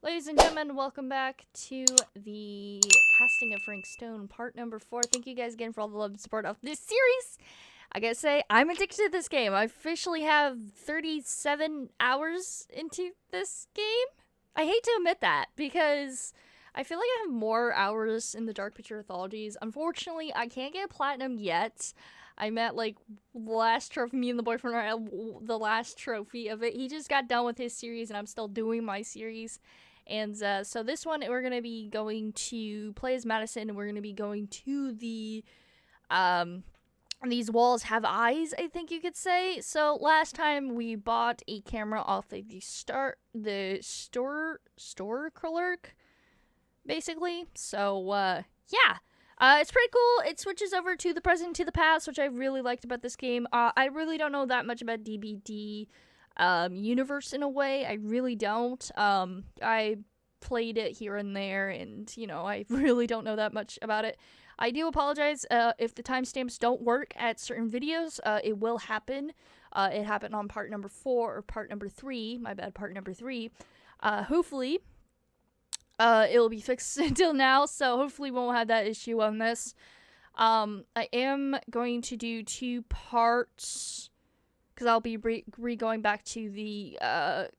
Ladies and gentlemen, welcome back to the casting of Frank Stone, part number 4. Thank you guys again for all the love and support of this series. I gotta say, I'm addicted to this game. I officially have 37 hours into this game. I hate to admit that, because I feel like I have more hours in the Dark Picture Anthologies. Unfortunately, I can't get platinum yet. I'm at, like, the last trophy. Me and the boyfriend are at the last trophy of it. He just got done with his series, and I'm still doing my series. And so this one, we're going to be going to play as Madison, and we're going to be going to the, these walls have eyes, I think you could say. So last time we bought a camera off of the store clerk, basically. So, yeah. It's pretty cool. It switches over to the present, to the past, which I really liked about this game. I really don't know that much about DBD universe in a way. I really don't. I played it here and there, and you know, I really don't know that much about it. I do apologize if the timestamps don't work at certain videos. It will happen. It happened on part number 4 or part number 3. My bad, part number 3. Hopefully it'll be fixed until now, so hopefully we won't have that issue on this. I am going to do 2 parts, because I'll be going back to the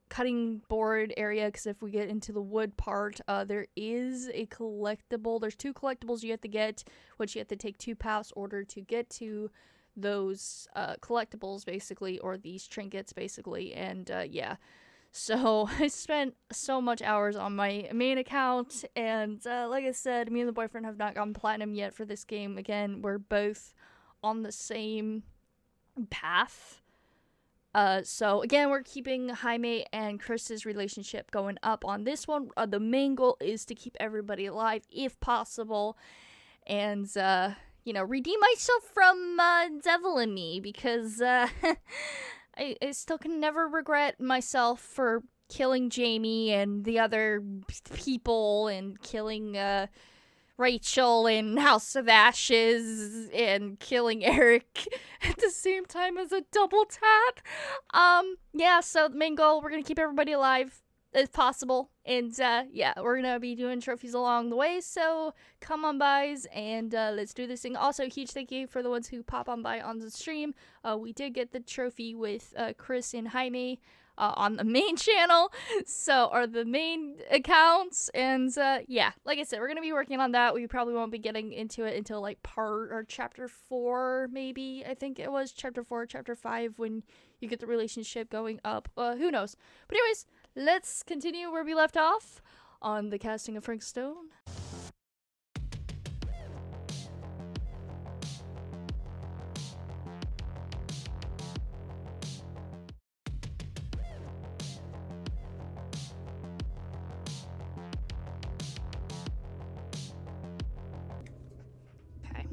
cutting board area, because if we get into the wood part, there is a collectible. There's 2 collectibles you have to get, which you have to take 2 paths order to get to those collectibles, basically, or these trinkets, basically, and yeah. So I spent so much hours on my main account, and like I said, me and the boyfriend have not gotten platinum yet for this game. Again, we're both on the same path. So again, we're keeping Jaime and Chris's relationship going up on this one. The main goal is to keep everybody alive if possible, and you know, redeem myself from Devil in Me, because I still can never regret myself for killing Jamie and the other people, and killing Rachel in House of Ashes, and killing Eric at the same time as a double tap. Yeah, so the main goal, we're gonna keep everybody alive if possible, and yeah, we're gonna be doing trophies along the way, so come on by and let's do this thing. Also, huge thank you for the ones who pop on by on the stream. We did get the trophy with Chris and Jaime on the main channel, so, or the main accounts, and yeah, like I said, we're gonna be working on that. We probably won't be getting into it until like chapter 4, maybe. I think it was chapter 4 or chapter 5 when you get the relationship going up. Who knows? But anyways, let's continue where we left off on the casting of Frank Stone. Okay,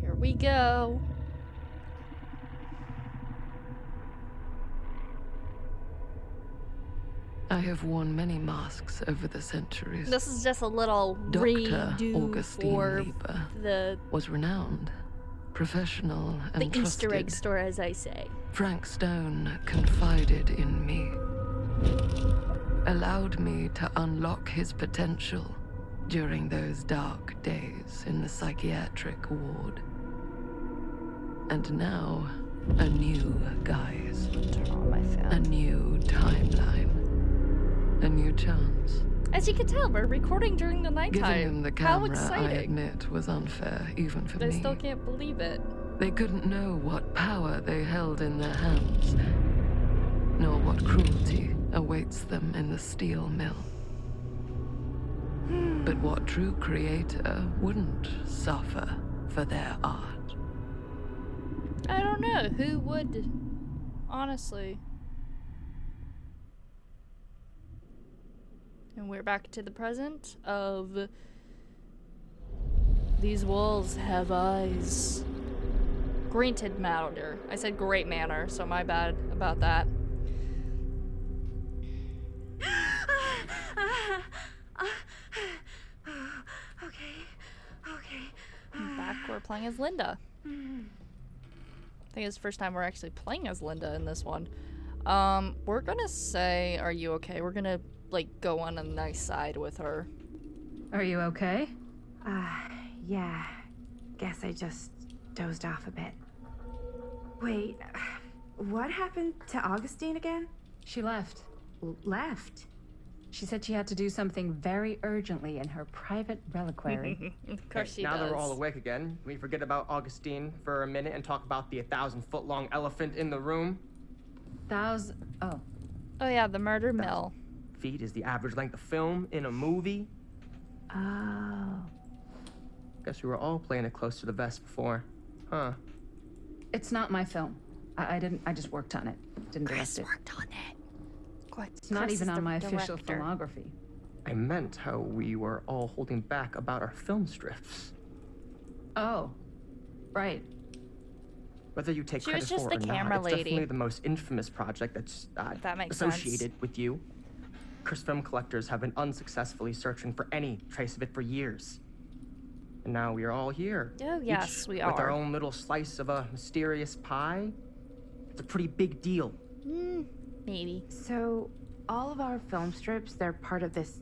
here we go. I have worn many masks over the centuries. This is just a little Dr. redo Augustine for Lieber the was renowned, professional, and the trusted. Easter egg store, as I say. Frank Stone confided in me, allowed me to unlock his potential during those dark days in the psychiatric ward. And now, a new guise, Turn on my fan. a new timeline, a new chance. As you can tell, we're recording during the nighttime. Giving them the How camera, I exciting! admit, was unfair, even for I me. still can't believe it. They couldn't know what power they held in their hands, nor what cruelty awaits them in the steel mill. But what true creator wouldn't suffer for their art? I don't know. Who would? Honestly. And we're back to the present of these walls have eyes. Granted manner. I said great manner, so my bad about that. Back, we're playing as Linda. I think it's the first time we're actually playing as Linda in this one. We're gonna say, are you okay? We're gonna like, go on a nice side with her. Are you okay? Yeah. Guess I just dozed off a bit. Wait, what happened to Augustine again? She left. Left? She said she had to do something very urgently in her private reliquary. Of course she now does. that we're all awake again, can we forget about Augustine for a minute and talk about the 1,000-foot-long elephant in the room? Oh. Oh yeah, the murder mill. Feet is the average length of film in a movie. Oh. Guess we were all playing it close to the vest before. Huh. It's not my film. I just worked on it. Didn't Chris direct it. worked on it. It's not even on my official filmography. I meant how we were all holding back about our film strips. Oh. Right. Whether you take She credit was just for it the or not, camera it's lady. definitely the most infamous project that's That makes associated with you. Cursed film collectors have been unsuccessfully searching for any trace of it for years. And now we are all here. Oh, yes, each we with are. our own little slice of a mysterious pie. It's a pretty big deal. Maybe. So, all of our film strips, they're part of this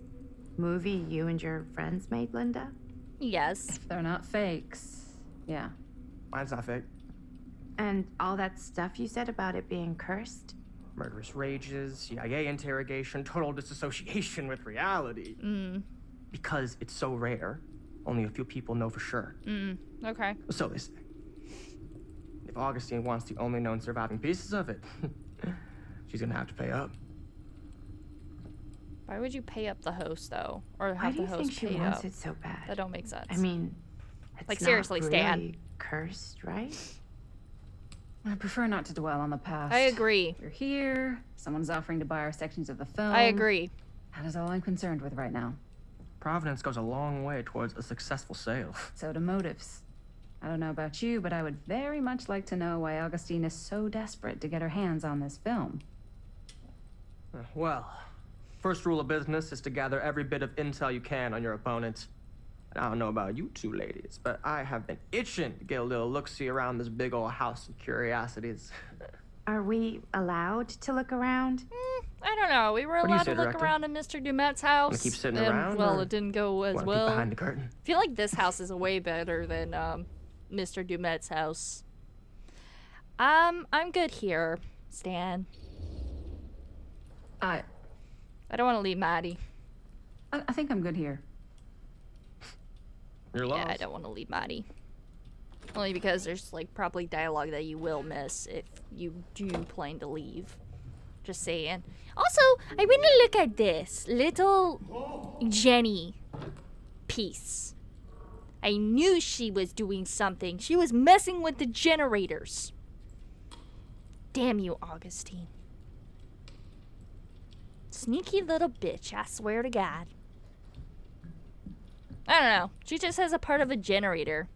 movie you and your friends made, Linda? Yes. If they're not fakes. Yeah. Mine's not fake. And all that stuff you said about it being cursed? Murderous rages, CIA interrogation, total disassociation with reality. Because it's so rare, only a few people know for sure. Okay. So they say. If Augustine wants the only known surviving pieces of it, she's gonna have to pay up. Why would you pay up the host though, or Why have do the you think host she pay wants up? it so bad? That don't make sense. I mean, it's Like, not seriously, Stan. really cursed, right? I prefer not to dwell on the past. I agree. We're here. Someone's offering to buy our sections of the film. I agree. That is all I'm concerned with right now. Providence goes a long way towards a successful sale. So do motives. I don't know about you, but I would very much like to know why Augustine is so desperate to get her hands on this film. Well, first rule of business is to gather every bit of intel you can on your opponent. And I don't know about you two ladies, but I have been itching to get a little look-see around this big old house of curiosities. Are we allowed to look around? I don't know. We were do you allowed say, to look Director? around in Mr. Dumet's house. Wanna keep sitting and, around, well, or it didn't go as Wanna well. peek behind the curtain? I feel like this house is way better than Mr. Dumet's house. I'm good here, Stan. I don't want to leave Maddie. think I'm good here. You're lost. Yeah, I don't want to leave Maddie. Only because there's like probably dialogue that you will miss if you do plan to leave. Just saying. Also, I want to look at this little Jenny piece. I knew she was doing something. She was messing with the generators. Damn you, Augustine. Sneaky little bitch, I swear to God. I don't know. She just has a part of a generator,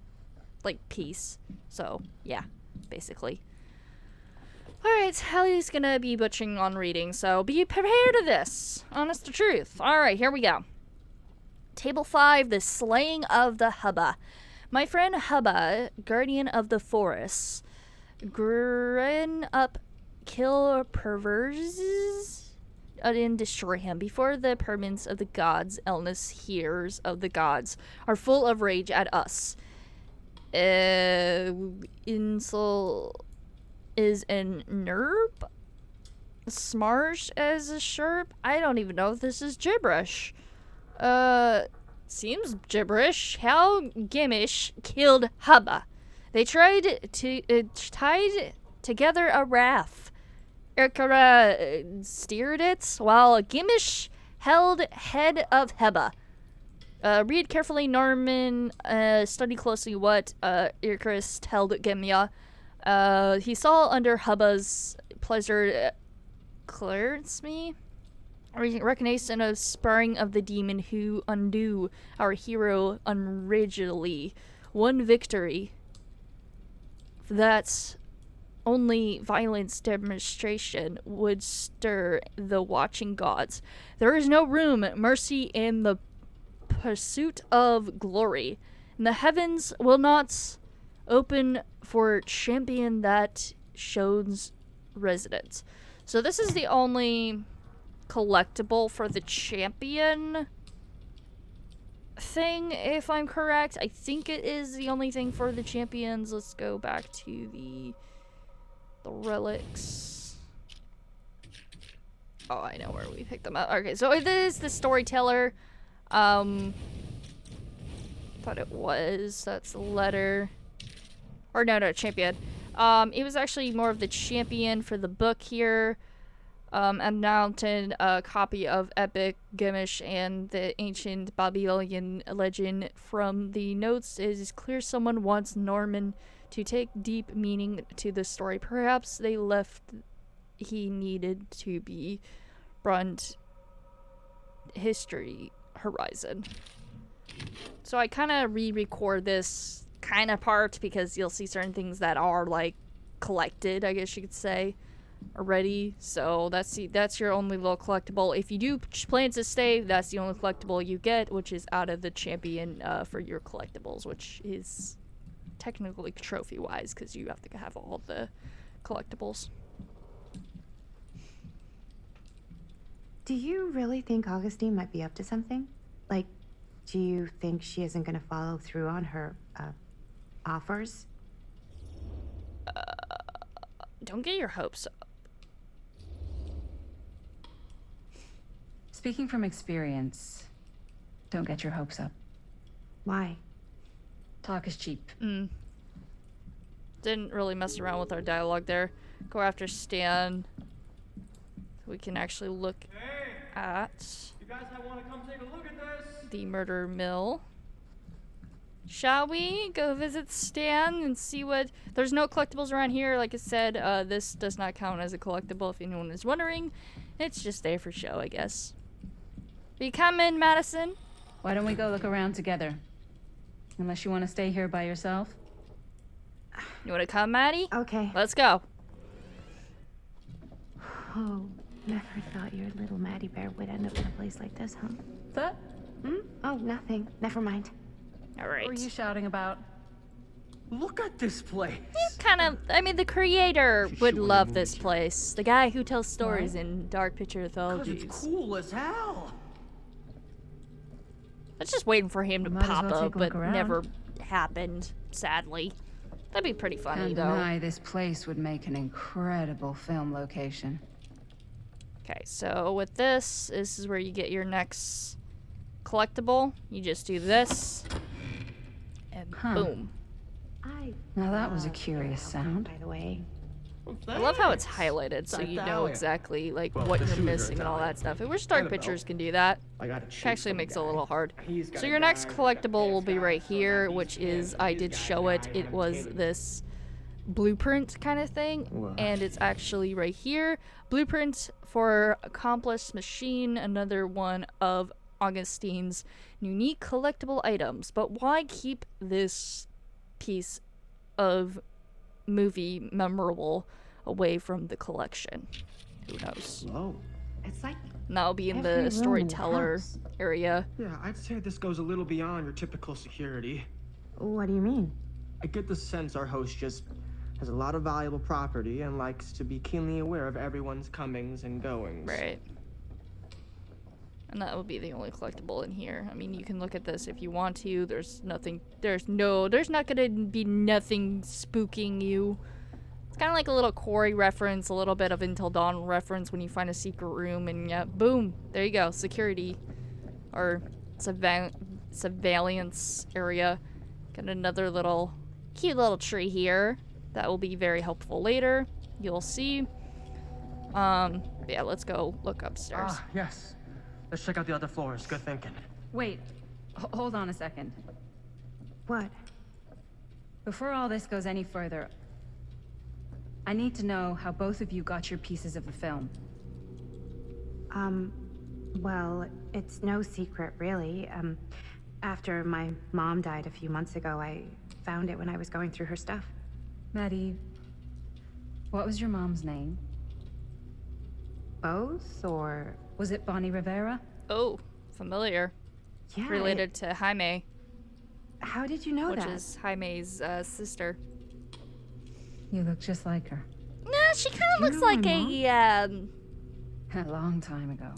like, piece. So, yeah, basically. Alright, Allie's gonna be butchering on reading, so be prepared to this. Honest to truth. Alright, here we go. Table 5, The Slaying of the Hubba. My friend Hubba, guardian of the forests, grin up, kill perverses, and destroy him. Before the permanence of the gods, illness hears of the gods are full of rage at us. Insel is an nerb? Smarsh as a sherp? I don't even know if this is gibberish. Seems gibberish. How Gimish killed Hubba. They tried to tied together a raft. Irkara steered it, while Gimish held head of Heba. Read carefully, Norman. Study closely what Irkara held Gimya. He saw under Hubba's pleasure clearance me. Recognition of sparring of the demon who undo our hero unrigidly. One victory. That's only violence demonstration would stir the watching gods. There is no room, mercy in the pursuit of glory. And the heavens will not open for champion that shows residence. So this is the only collectible for the champion thing, if I'm correct. I think it is the only thing for the champions. Let's go back to the relics. Oh, I know where we picked them up. Okay, so it is the storyteller. Thought it was. That's the letter. Or no, champion. It was actually more of the champion for the book here. And mounted a copy of Epic Gamish and the ancient Babylonian legend. From the notes, it is clear someone wants Norman to take deep meaning to the story. Perhaps they left he needed to be broadened history horizon. So I kind of re-record this kind of part because you'll see certain things that are like collected, I guess you could say, already. So that's your only little collectible. If you do plan to stay, that's the only collectible you get, which is out of the champion for your collectibles, which is technically trophy wise because you have to have all the collectibles. Do you really think Augustine might be up to something? Like, do you think she isn't going to follow through on her offers? Don't get your hopes up. Speaking from experience, don't get your hopes up. Why? Talk is cheap. Didn't really mess around with our dialogue there. Go after Stan. So we can actually look at You guys want to come take a look at this? the murder mill. Shall we go visit Stan and see what... There's no collectibles around here. Like I said, this does not count as a collectible if anyone is wondering. It's just there for show, I guess. You come in, Madison? Why don't we go look around together? Unless you want to stay here by yourself? You want to come, Maddie? Okay. Let's go. Oh, never thought your little Maddie Bear would end up in a place like this, huh? That? Oh, nothing. Never mind. All right. What were you shouting about? Look at this place. Kind of, I mean, the creator would love this place. The guy who tells stories in dark picture Cause it's mythologies. cool as hell. I was just waiting for him to Might as pop well up, take a look but around. never happened, sadly. That'd be pretty funny, Can't though. deny this place would make an incredible film location. Okay, so with this is where you get your next collectible. You just do this, and boom. Now that was a love curious your outfit, sound. by the way. I love how it's highlighted, so Like you that, know yeah. exactly like Well, what the you're shoes are missing and all Italian. that stuff. I wish dark Kinda pictures belt. can do that. I got a Which actually makes it a little hard. He's got So a your next guy, he's got a collectible will be PS5, right so here, that which he's is, him. I He's did got a show it. guy It on was cable. this blueprint kind of thing, Wow. and it's actually right here. Blueprint for accomplished machine, another one of Augustine's unique collectible items. But why keep this piece of movie memorable away from the collection? Who knows? Whoa. It's like And that'll be in every room the in storyteller house. area. Yeah, I'd say this goes a little beyond your typical security. What do you mean? I get the sense our host just has a lot of valuable property and likes to be keenly aware of everyone's comings and goings. Right. And that would be the only collectible in here. I mean, you can look at this if you want to. There's nothing, there's not gonna be nothing spooking you. It's kind of like a little Corey reference, a little bit of Until Dawn reference when you find a secret room and yeah, boom, there you go, security. Or surveillance area. Got another little, cute little tree here. That will be very helpful later. You'll see. Yeah, let's go look upstairs. Ah, yes. Let's check out the other floors. Good thinking. Wait, hold on a second. What? Before all this goes any further, I need to know how both of you got your pieces of the film. Well, it's no secret, really. After my mom died a few months ago, I found it when I was going through her stuff. Maddie, what was your mom's name? Both, or... Was it Bonnie Rivera? Oh, familiar. Yeah, Related to Jaime, how did you know which that? is Jaime's sister. You look just like her. Nah, she kind of you looks know like my a A long time ago.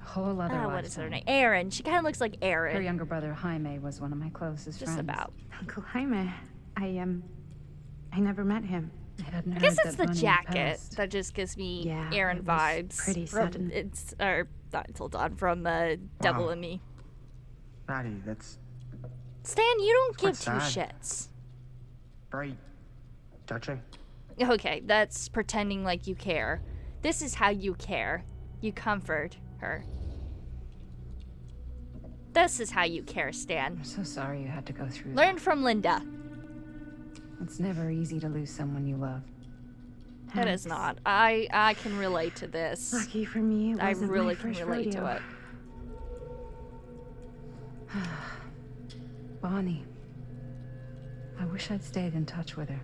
A whole other lifetime. What is her name? Erin. She kind of looks like Erin. Her younger brother Jaime was one of my closest friends. Just about. Uncle Jaime. I never met him. I guess it's the jacket that just gives me Erin vibes. Pretty sudden. It's not until dawn from Devil in Me. Maddie, that's Stan, you don't give quite two sad. shits. very touching. Okay, that's pretending like you care. This is how you care. You comfort her. This is how you care, Stan. I'm so sorry you had to go through Learn from Linda. that. It's never easy to lose someone you love. It is not. I can relate to this. Lucky for me, it I wasn't really my can first relate rodeo. to it. Bonnie. I wish I'd stayed in touch with her.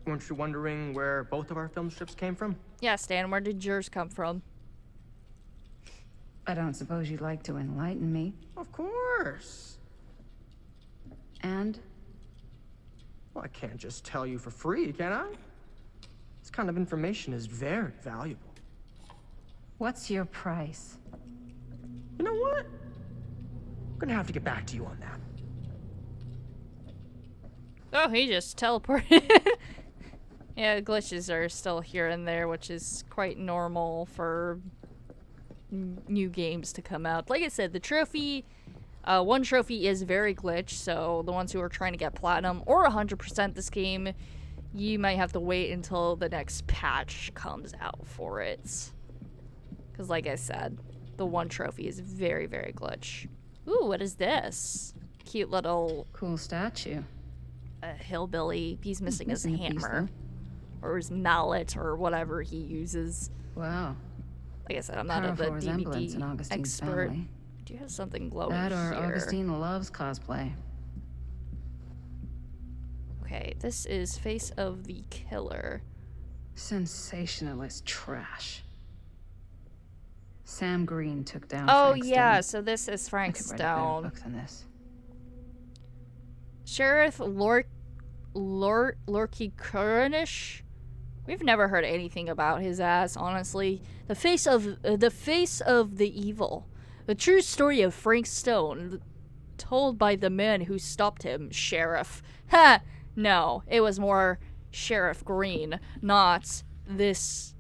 Weren't you wondering where both of our film strips came from? Yeah, Stan, where did yours come from? I don't suppose you'd like to enlighten me. Of course. And? Well, I can't just tell you for free, can I? This kind of information is very valuable. What's your price? You know what? I'm gonna have to get back to you on that. Oh, he just teleported. Yeah, glitches are still here and there, which is quite normal for new games to come out. Like I said, the trophy, one trophy is very glitched, so the ones who are trying to get platinum or 100% this game, you might have to wait until the next patch comes out for it. Because like I said, the one trophy is very, very glitch. Ooh, what is this? Cute little Cool statue. hillbilly. He's missing his Missing a piece, hammer. Or his mallet, or whatever he uses. Wow. Like I said, I'm not a Powerful resemblance in DVD Augustine's expert. family. Do you have something glowing That or here? Augustine loves cosplay. Okay, this is Face of the Killer. Sensationalist trash. Sam Green took down Oh Frank yeah, Stone. so this is I Frank could write a better Stone. book than this. Sheriff Lorky Kurnish. We've never heard anything about his ass, honestly. The face of the evil. The true story of Frank Stone, told by the man who stopped him, Sheriff. Ha! No, it was more Sheriff Green, not this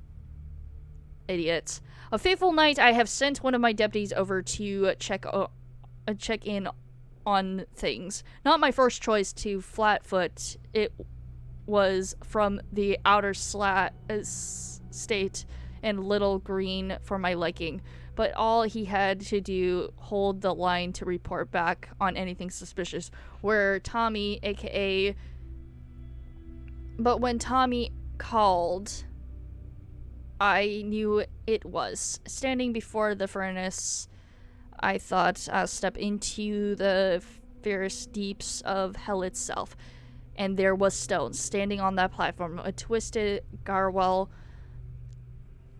idiot. A fateful night, I have sent one of my deputies over to check in on things. Not my first choice to Flatfoot. It was from the outer state and Little Green for my liking. But all he had to do, hold the line to report back on anything suspicious. Where Tommy, aka... But when Tommy called, I knew it was. Standing before the furnace, I thought I'll step into the fierce deeps of hell itself. And there was Stone, standing on that platform, a twisted garwell,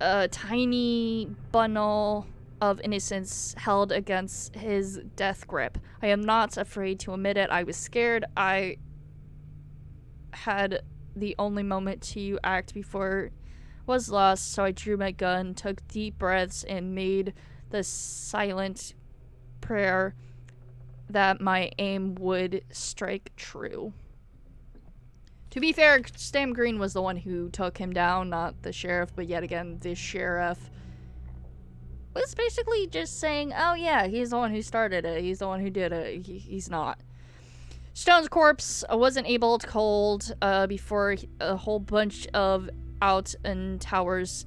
a tiny bundle of innocence held against his death grip. I am not afraid to admit it. I was scared. I had the only moment to act before was lost, so I drew my gun, took deep breaths, and made the silent prayer that my aim would strike true. To be fair, Sam Green was the one who took him down, not the sheriff, but yet again, the sheriff was basically just saying, oh yeah, he's the one who started it, he's the one who did it, he's not. Stone's corpse wasn't able to hold before a whole bunch of out and towers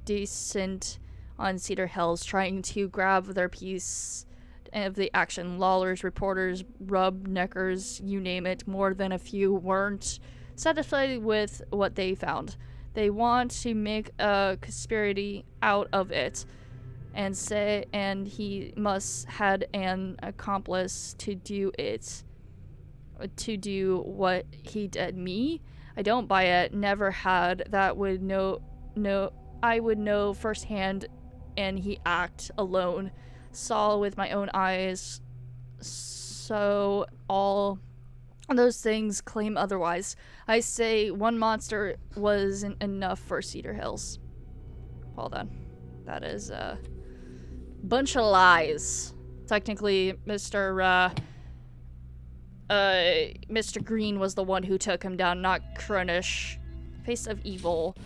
descent on Cedar Hills, trying to grab their piece of the action. Lawlers, reporters, rubneckers, you name it, more than a few weren't satisfied with what they found. They want to make a conspiracy out of it and say, and he must had an accomplice to do it, to do what he did. Me? I don't buy it. Never had. That would I would know firsthand, and he act alone. Saw with my own eyes. So all Those things claim otherwise. I say one monster wasn't enough for Cedar Hills. Hold on. That is a bunch of lies. Technically, Mr. Green was the one who took him down, not Cronish. Face of Evil.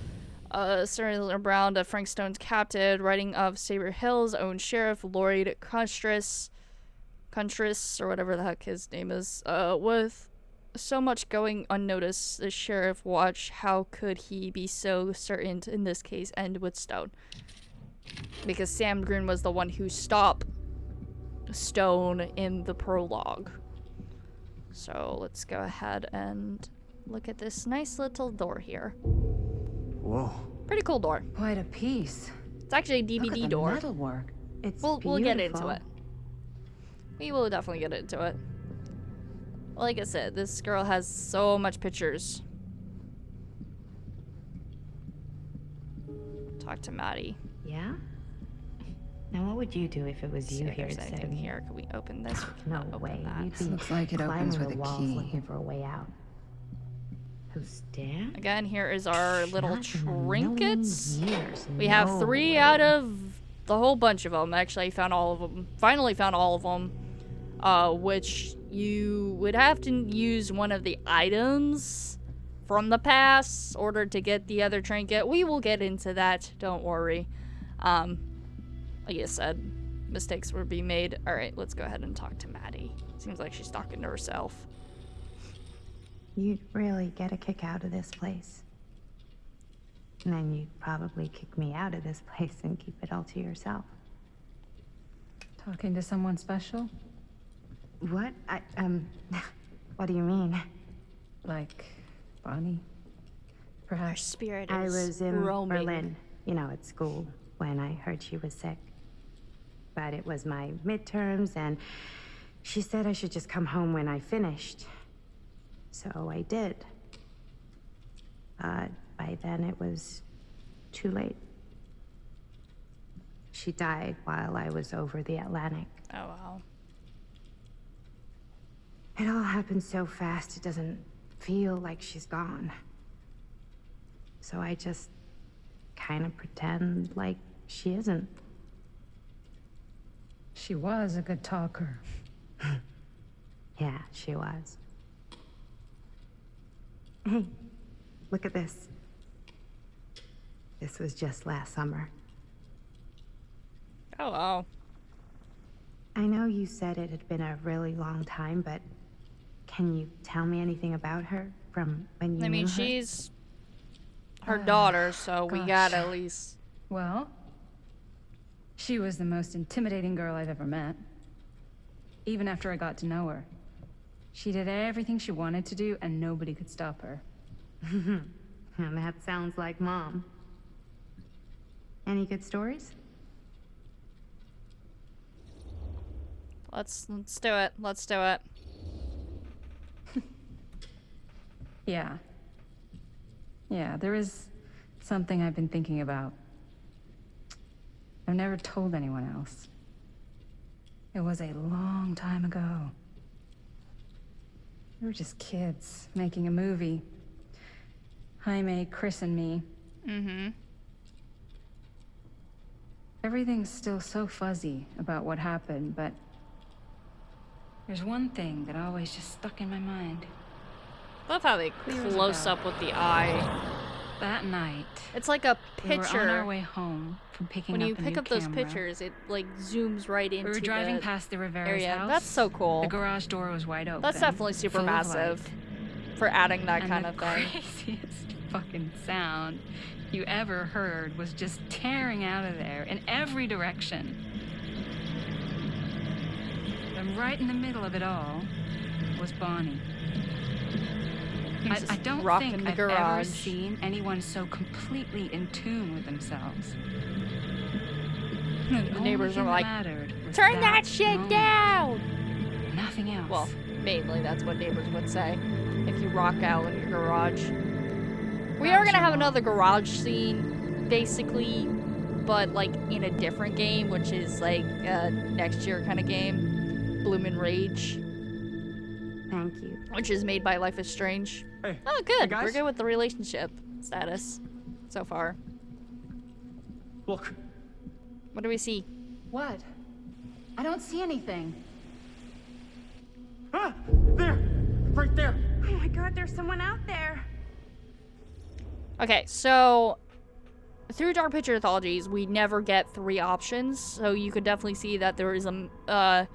Sir Brown, Frank Stone's captain, writing of Cedar Hills' own sheriff, Lloyd Contris, or whatever the heck his name is, with so much going unnoticed, the sheriff watched. How could he be so certain in this case end with Stone? Because Sam Green was the one who stopped Stone in the prologue. So let's go ahead and look at this nice little door here. Whoa. Pretty cool door. Quite a piece. It's actually a Look at DVD the door. metalwork. It's We'll get into beautiful. it. We will definitely get into it. Like I said, this girl has so much pictures. Talk to Maddie. Yeah? Now what would you do if it was See you if here there's instead anything of me? here. Can we open this? We No cannot open way. that. You'd be Looks like it opens climbing with the a walls key. looking for a way out. Who's Dan? Again, here is our little Not in a million trinkets. years. We have No 3 way. out of the whole bunch of them. Actually, I found all of them. Finally found all of them. Which you would have to use one of the items from the past in order to get the other trinket. We will get into that. Don't worry. Like I said, mistakes were being made. Alright, let's go ahead and talk to Maddie. Seems like she's talking to herself. You'd really get a kick out of this place. And then you'd probably kick me out of this place and keep it all to yourself. Talking to someone special? What? What do you mean? Like Bonnie? Her Perhaps. spirit I is was in roaming. Berlin, at school, when I heard she was sick. But it was my midterms, and she said I should just come home when I finished. So I did. By then it was too late. She died while I was over the Atlantic. Oh, wow. It all happened so fast, it doesn't feel like she's gone. So I just kind of pretend like she isn't. She was a good talker. Yeah, she was. Hey, look at this. This was just last summer. Oh, wow. I know you said it had been a really long time, but can you tell me anything about her from when you I mean, knew her? she's her daughter, so we gosh. gotta at least... Well, she was the most intimidating girl I've ever met. Even after I got to know her. She did everything she wanted to do, and nobody could stop her. And that sounds like Mom. Any good stories? Let's do it. Let's do it. Yeah. Yeah, there is something I've been thinking about. I've never told anyone else. It was a long time ago. We were just kids making a movie. Jaime, Chris, and me. Mm-hmm. Everything's still so fuzzy about what happened, but there's one thing that always just stuck in my mind. Love how they Clear as a close bell. up with the eye. That night, It's like a we were on our picture. way home from picking When up you a pick new up those camera. pictures, it like zooms right into We were driving the past the Rivera's area. house. That's so cool. The garage door was wide open. That's definitely super full of massive light. for adding that And kind the of thing. craziest fucking sound you ever heard was just tearing out of there in every direction. And right in the middle of it all was Bonnie. He's just I don't rocking think the I've ever garage. seen anyone so completely in tune with themselves. The neighbors are like, was turn that shit moment. down! Nothing else. Well, mainly that's what neighbors would say if you rock out in your garage. We are gonna have another garage scene, basically, but like in a different game, which is like a next year kind of game. Bloom and Rage. Thank you. which is made by Life is Strange. Hey. Oh, Hey, good. guys. We're good with the relationship status so far. Look. What do we see? What? I don't see anything. Ah! There! Right there! Oh my god, there's someone out there. Okay, so through Dark Picture Anthologies, we never get 3 options, so you could definitely see that there is a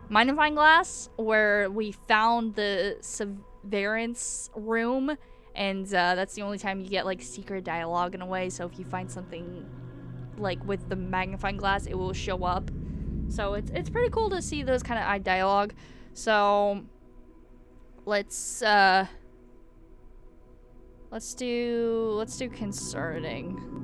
magnifying glass where we found the Severance room, and that's the only time you get like secret dialogue in a way. So if you find something like with the magnifying glass, it will show up. So it's pretty cool to see those kind of dialogue. So let's do concerning.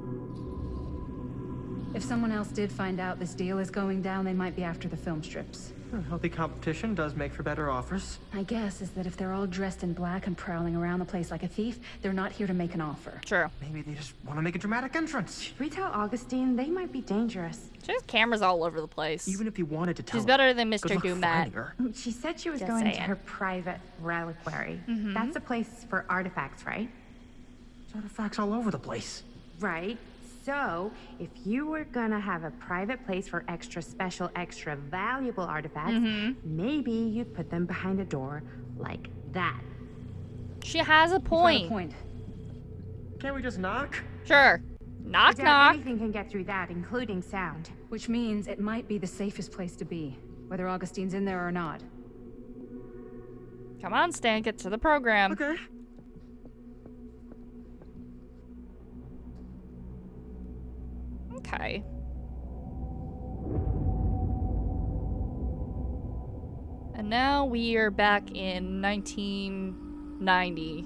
If someone else did find out this deal is going down, they might be after the film strips. Healthy competition does make for better offers. My guess is that if they're all dressed in black and prowling around the place like a thief, they're not here to make an offer. True. Maybe they just want to make a dramatic entrance. Should we tell Augustine? They might be dangerous. She has cameras all over the place. Even if you wanted to tell She's her, better than good Mr. luck Doom finding Matt. her. She said she was Just going to saying. her private reliquary. That's a place for artifacts, right? There's artifacts all over the place. Right. So, if you were gonna have a private place for extra special, extra valuable artifacts, maybe you'd put them behind a door like that. She has a Got a point. point. Can't we just knock? Sure. Knock, I doubt knock. anything can get through that, including sound. Which means it might be the safest place to be, whether Augustine's in there or not. Come on, Stan, get to the program. Okay. Okay. And now we are back in 1990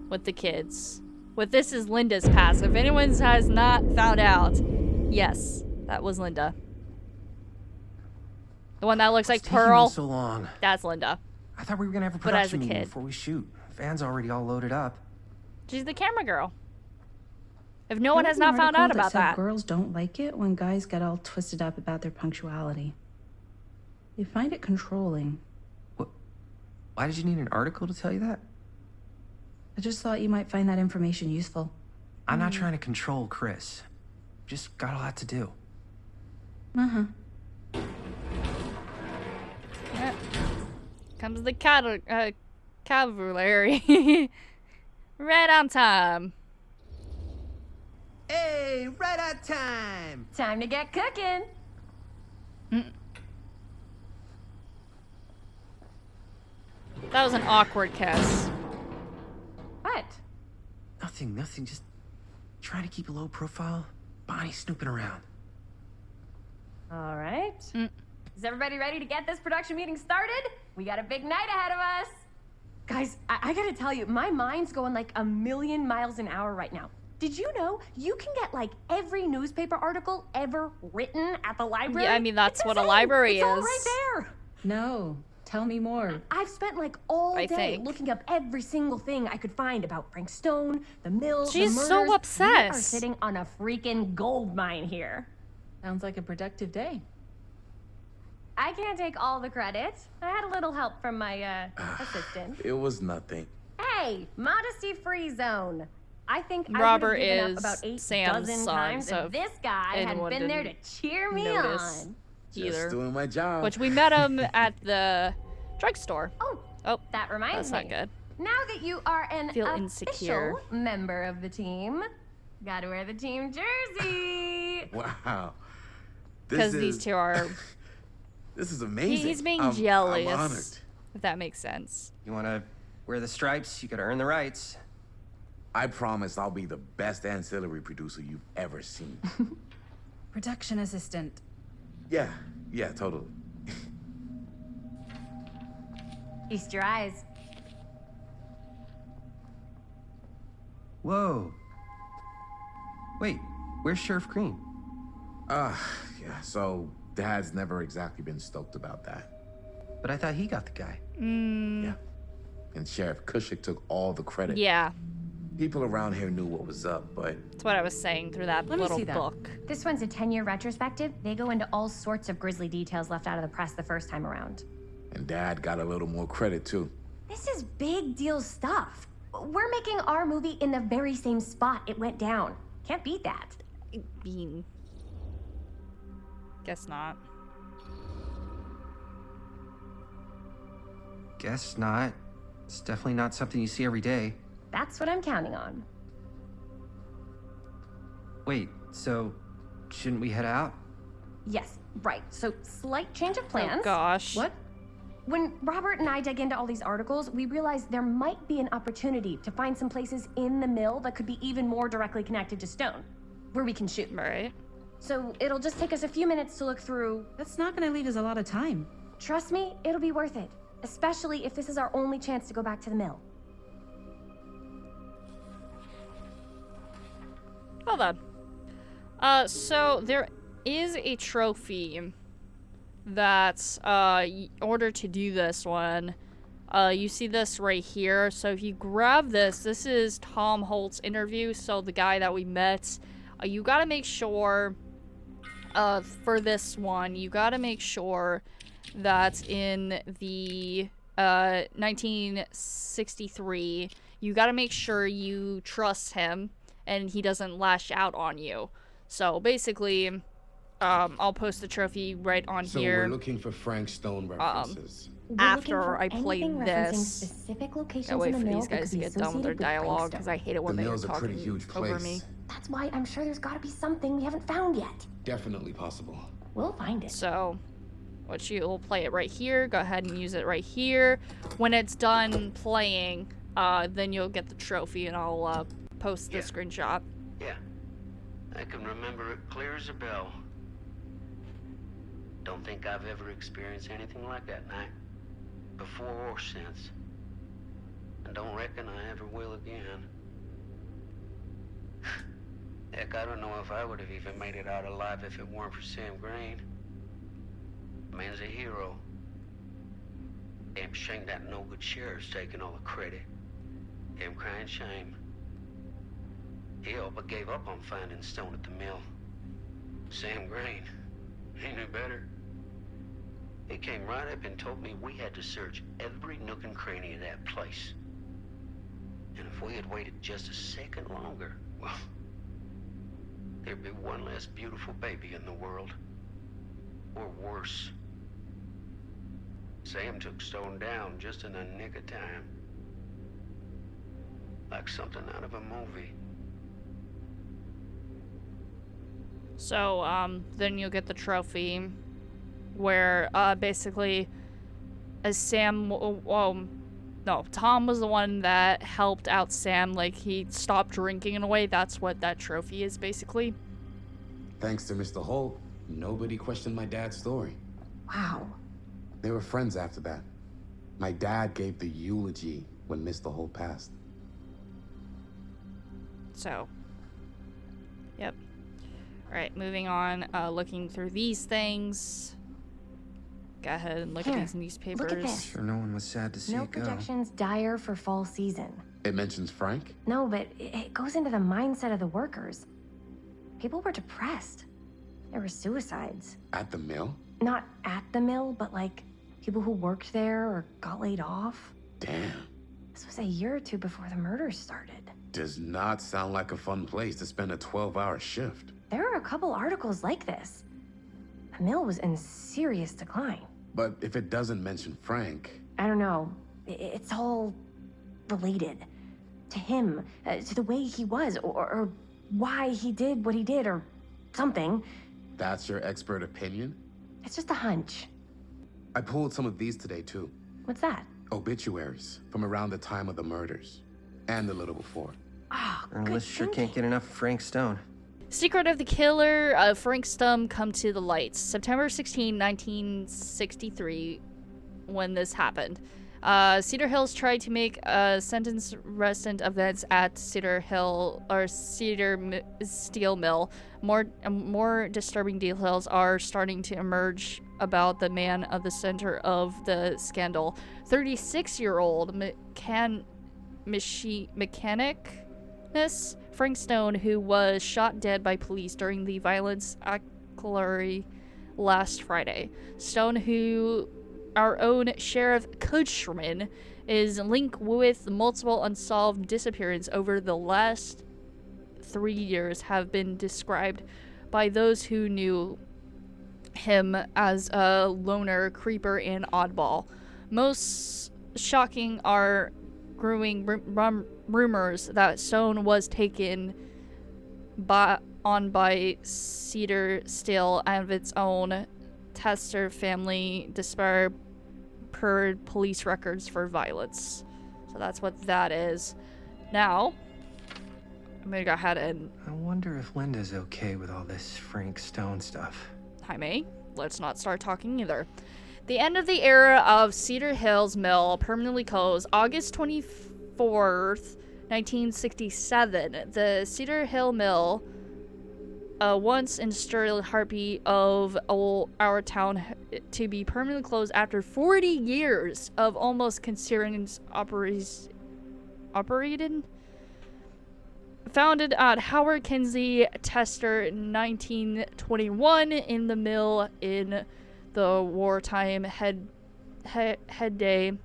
with the kids. With this is Linda's past. If anyone has not found out, yes, that was Linda. The one that looks like Taking Pearl, so long. that's Linda. I thought we were gonna have a But as a production meeting kid. before we shoot. Van's already all loaded up. She's the camera girl. If no one There has was an not found article out about said that. Girls don't like it when guys get all twisted up about their punctuality. They find it controlling. What? Why did you need an article to tell you that? I just thought you might find that information useful. I'm not trying to control Chris. Just got a lot to do. Uh-huh. Yep. Comes the cavalry. Right on time. Hey, right on time! Time to get cooking. That was an awkward kiss. What? Nothing. Just trying to keep a low profile. Bonnie snooping around. All right. Is everybody ready to get this production meeting started? We got a big night ahead of us. Guys, I gotta tell you, my mind's going like a million miles an hour right now. Did you know you can get like every newspaper article ever written at the library? Yeah, I mean, that's It's what a insane. library it's all is. right there. No. Tell me more. I've spent like all I day think. looking up every single thing I could find about Frank Stone, the mill, She's the so murders. We obsessed. are sitting on a freaking gold mine here. Sounds like a productive day. I can't take all the credit. I had a little help from my assistant. It was nothing. Hey, modesty-free zone. I think Robert I would have given is up about 8 Sam's dozen son, times so if this guy had anyone been there to didn't cheer me notice. on. Either. Just doing my job. Which we met him at the drugstore. Oh, that reminds That's me. not good. Now that you are an Feel official insecure. member of the team, gotta wear the team jersey. Wow. Because these two are. This is amazing. He's being I'm jealous. honored. If that makes sense. You wanna wear the stripes, you gotta earn the rights. I promise I'll be the best ancillary producer you've ever seen. Production assistant. Yeah, totally. Feast your eyes. Whoa. Wait, where's Sheriff Green? Yeah, so Dad's never exactly been stoked about that. But I thought he got the guy. Yeah. And Sheriff Cushik took all the credit. Yeah, People around here knew what was up, but that's what I was saying through that Let me little see that. book. This one's a 10-year retrospective. They go into all sorts of grisly details left out of the press the first time around. And Dad got a little more credit, too. This is big deal stuff. We're making our movie in the very same spot it went down. Can't beat that. Bean. Guess not. Guess not. It's definitely not something you see every day. That's what I'm counting on. Wait, so shouldn't we head out? Yes, right. So, slight change of plans. Oh gosh. What? When Robert and I dug into all these articles, we realized there might be an opportunity to find some places in the mill that could be even more directly connected to Stone, where we can shoot. Right. So it'll just take us a few minutes to look through. That's not gonna leave us a lot of time. Trust me, it'll be worth it. Especially if this is our only chance to go back to the mill. Hold on. So there is a trophy that's, in order to do this one, you see this right here. So if you grab this, this is Tom Holt's interview. So the guy that we met, you gotta make sure, for this one, you gotta make sure that in the, 1963, you gotta make sure you trust him and he doesn't lash out on you. So basically, I'll post the trophy right on here. So we're looking for Frank Stone references. After I play this. Specific locations Can't wait in for the mill these guys to get done with their dialogue because I hate it when The they're mill's a pretty talking huge over place. me. That's why I'm sure there's gotta be something we haven't found yet. Definitely possible. We'll find it. So, you'll play it right here. Go ahead and use it right here. When it's done playing, then you'll get the trophy, and I'll post the screenshot. Yeah, I can remember it clear as a bell. Don't think I've ever experienced anything like that night, before or since. And don't reckon I ever will again. Heck, I don't know if I would have even made it out alive if it weren't for Sam Green. Man's a hero. Damn shame that no good sheriff's taking all the credit. Damn crying shame. He all but gave up on finding Stone at the mill. Sam Green, he knew better. He came right up and told me we had to search every nook and cranny of that place. And if we had waited just a second longer, well, there'd be one less beautiful baby in the world. Or worse. Sam took Stone down just in the nick of time. Like something out of a movie. So, then you'll get the trophy where, basically, as Sam, no, Tom was the one that helped out Sam, like, he stopped drinking in a way. That's what that trophy is, basically. Thanks to Mr. Holt, nobody questioned my dad's story. Wow. They were friends after that. My dad gave the eulogy when Mr. Holt passed. So, yep. Alright, moving on, looking through these things. Go ahead and look at these newspapers. Look at this. Sure, no one was sad to see Mill it go. projections dire for fall season. It mentions Frank? No, but it goes into the mindset of the workers. People were depressed. There were suicides. At the mill? Not at the mill, but like people who worked there or got laid off. Damn. This was a year or two before the murders started. Does not sound like a fun place to spend a 12-hour shift. There are a couple articles like this. The mill was in serious decline. But if it doesn't mention Frank... I don't know. It's all related. To him, to the way he was, or why he did what he did, or something. That's your expert opinion? It's just a hunch. I pulled some of these today, too. What's that? Obituaries from around the time of the murders. And a little before. Oh, Our list sure can't get enough of Frank Stone. Secret of the Killer of Frank Stone come to the lights. September 16, 1963, when this happened. Cedar Hills tried to make sentence recent events at Cedar Steel Mill. More disturbing details are starting to emerge about the man at the center of the scandal. 36-year-old mechanicness Frank Stone, who was shot dead by police during the violence acclaimed last Friday. Stone, who our own Sheriff Coachman is linked with multiple unsolved disappearances over the last 3 years have been described by those who knew him as a loner, creeper, and oddball. Most shocking are growing rumors that Stone was taken by Cedar still of its own Tester family despair per police records for violence. So that's what that is. Now, I'm gonna go ahead and... I wonder if Linda's okay with all this Frank Stone stuff. Jaime, let's not start talking either. The end of the era of Cedar Hills Mill permanently closed August 24th, 1967. The Cedar Hill Mill, once industrial heartbeat of our town, to be permanently closed after 40 years of almost continuous operating. Founded at Howard Kinsey Tester in 1921 in the mill in the wartime heyday,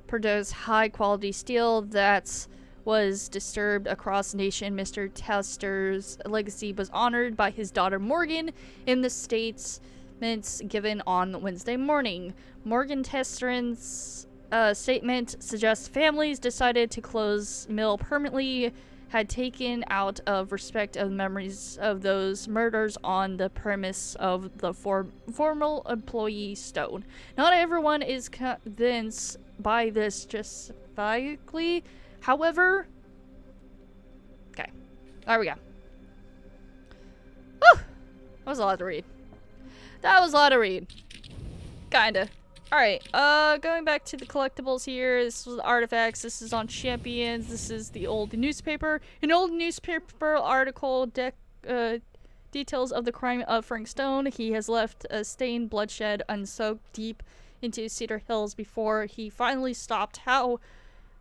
produced high quality steel that was disturbed across the nation. Mr. Tester's legacy was honored by his daughter Morgan in the statements given on Wednesday morning. Morgan Tester's statement suggests families decided to close mill permanently had taken out of respect of memories of those murders on the premise of the formal employee Stone. Not everyone is convinced by this justifiably. However, okay, there we go. Whew! That was a lot to read. Kinda. Alright, going back to the collectibles here. This was artifacts. This is on Champions. This is the old newspaper. An old newspaper article details of the crime of Frank Stone. He has left a stained bloodshed unsoaked deep into Cedar Hills before he finally stopped. How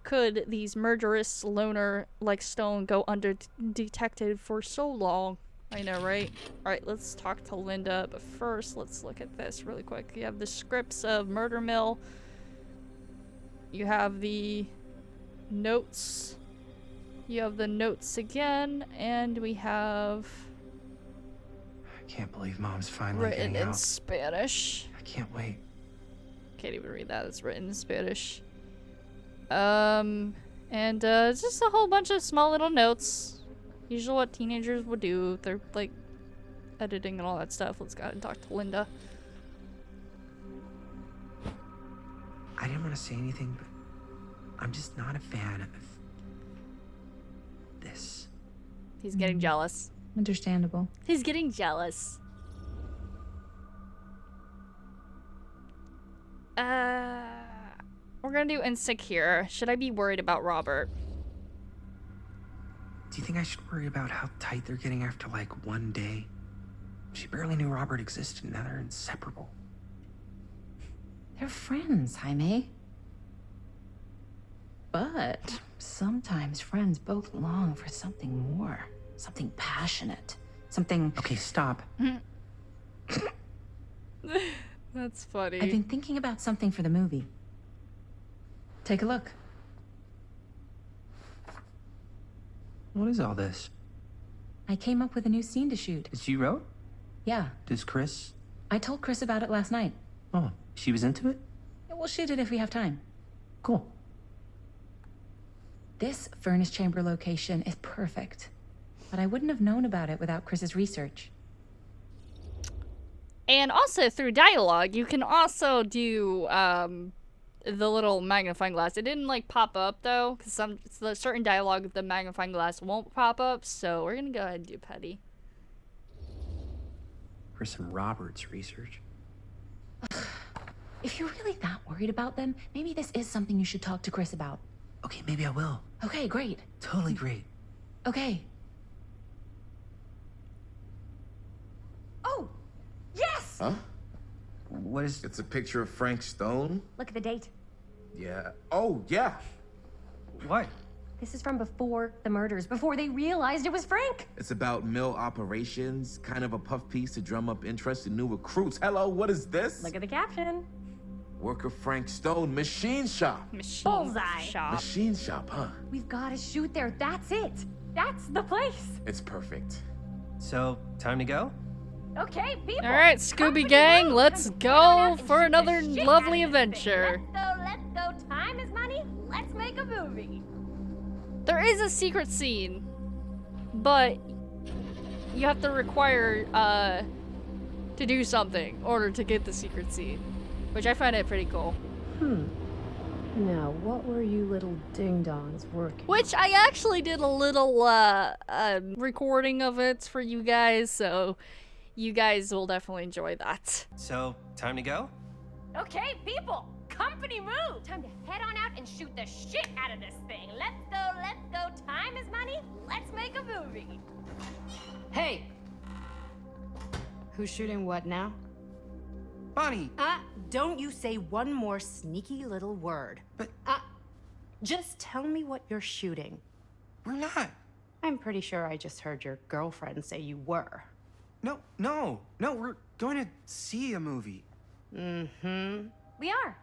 could these murderous loner like Stone go undetected for so long? I know, right? Alright, let's talk to Linda, but first let's look at this really quick. You have the scripts of Murder Mill. You have the notes. You have the notes again, and we have... I can't believe Mom's finally written getting in out. Spanish. I can't wait. Can't even read that. It's written in Spanish. It's just a whole bunch of small little notes. Usually what teenagers would do. They're like editing and all that stuff. Let's go ahead and talk to Linda. I didn't want to say anything, but I'm just not a fan of this. He's getting jealous. Understandable. He's getting jealous. We're gonna do Insecure. Should I be worried about Robert? Do you think I should worry about how tight they're getting after, like, one day? She barely knew Robert existed, now they're inseparable. They're friends, Jaime. But sometimes friends both long for something more. Something passionate. Something... Okay, stop. That's funny. I've been thinking about something for the movie. Take a look. What is all this? I came up with a new scene to shoot. That you wrote? Yeah. Does Chris? I told Chris about it last night. Oh, she was into it? We'll shoot it if we have time. Cool. This furnace chamber location is perfect. But I wouldn't have known about it without Chris's research. And also through dialogue, you can also do the little magnifying glass. It didn't like pop up though, because the certain dialogue the magnifying glass won't pop up. So we're gonna go ahead and do petty. For some Robert's research. If you're really that worried about them, maybe this is something you should talk to Chris about. Okay, maybe I will. Okay, great. Totally great. Okay. Oh! Yes! Huh? What is... It's a picture of Frank Stone? Look at the date. Yeah. Oh, yeah. What? This is from before the murders, before they realized it was Frank. It's about mill operations, kind of a puff piece to drum up interest in new recruits. Hello, what is this? Look at the caption. Worker Frank Stone, machine shop. Bullseye. Machine shop, huh? We've got to shoot there. That's it. That's the place. It's perfect. So, time to go? Okay, people. All right, Scooby Gang, let's go for another lovely adventure. Let's go. Time is money. Let's make a movie. There is a secret scene, but you have to require to do something in order to get the secret scene, which I find it pretty cool. Now, what were you little ding-dongs working? Which I actually did a little recording of it for you guys, so you guys will definitely enjoy that. So, time to go? Okay, people. Company move. Time to head on out and shoot the shit out of this thing. Let's go. Let's go. Time is money. Let's make a movie. Hey! Who's shooting what now? Bonnie! Don't you say one more sneaky little word. But... just tell me what you're shooting. We're not. I'm pretty sure I just heard your girlfriend say you were. No, we're going to see a movie. Mm-hmm. We are.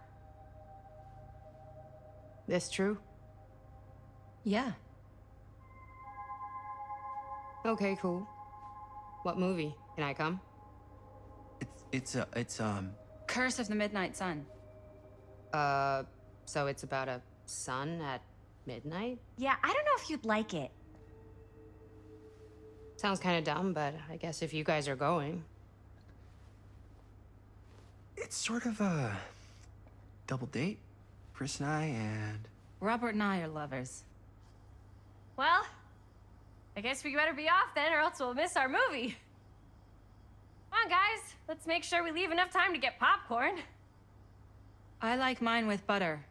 This true? Yeah. Okay, cool. What movie? Can I come? It's Curse of the Midnight Sun. So it's about a sun at midnight? Yeah, I don't know if you'd like it. Sounds kind of dumb, but I guess if you guys are going. It's sort of a double date. Chris and I and... Robert and I are lovers. Well, I guess we better be off then, or else we'll miss our movie. Come on, guys. Let's make sure we leave enough time to get popcorn. I like mine with butter.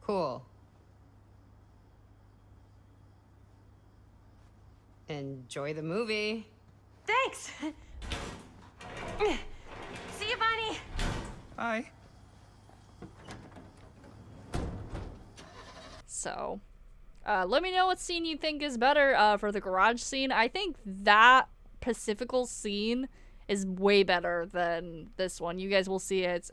Cool. Enjoy the movie. Thanks. See you, Bonnie. Bye. So, let me know what scene you think is better for the garage scene. I think that Pacifical scene is way better than this one. You guys will see it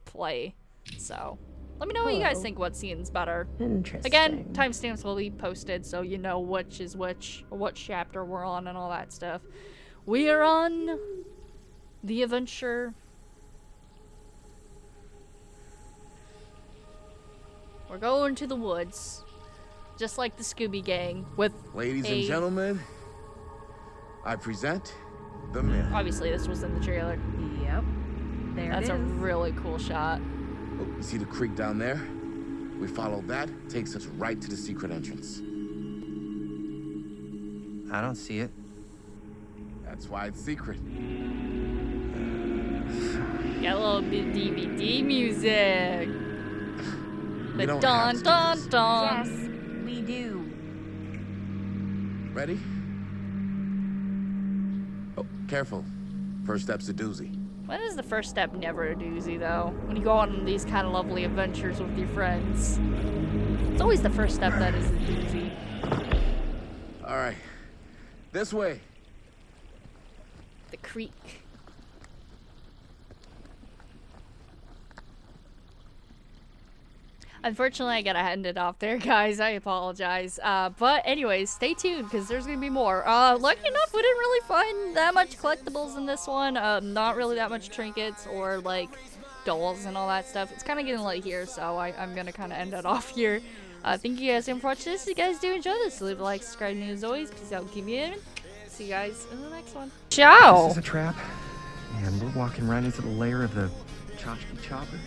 play. So, let me know what you guys think, what scene's better. Interesting. Again, timestamps will be posted so you know which is which, or what chapter we're on and all that stuff. We are on the adventure. We're going to the woods, just like the Scooby Gang, with Ladies and gentlemen, I present the myth. Obviously, this was in the trailer. Yep. There That's it a is. really cool shot. Oh, you see the creek down there? We follow that, takes us right to the secret entrance. I don't see it. That's why it's secret. Got a little bit DVD music. The don't dun have dun to. dun. Yes, we do. Ready? Oh, careful. First step's a doozy. When is the first step never a doozy, though? When you go on these kind of lovely adventures with your friends. It's always the first step that is a doozy. All right. This way. The creek. Unfortunately, I gotta end it off there, guys. I apologize. But anyways, stay tuned, because there's gonna be more. Lucky enough, we didn't really find that much collectibles in this one. Not really that much trinkets or, like, dolls and all that stuff. It's kind of getting late here, so I'm gonna kind of end it off here. Thank you guys so much for watching this. If you guys do enjoy this, leave a like, subscribe, and as always, peace out, keep me in. See you guys in the next one. Ciao! This is a trap, and we're walking right into the lair of the tchotchke chopper.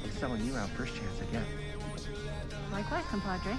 I'm selling you out first chance I get. Likewise, compadre.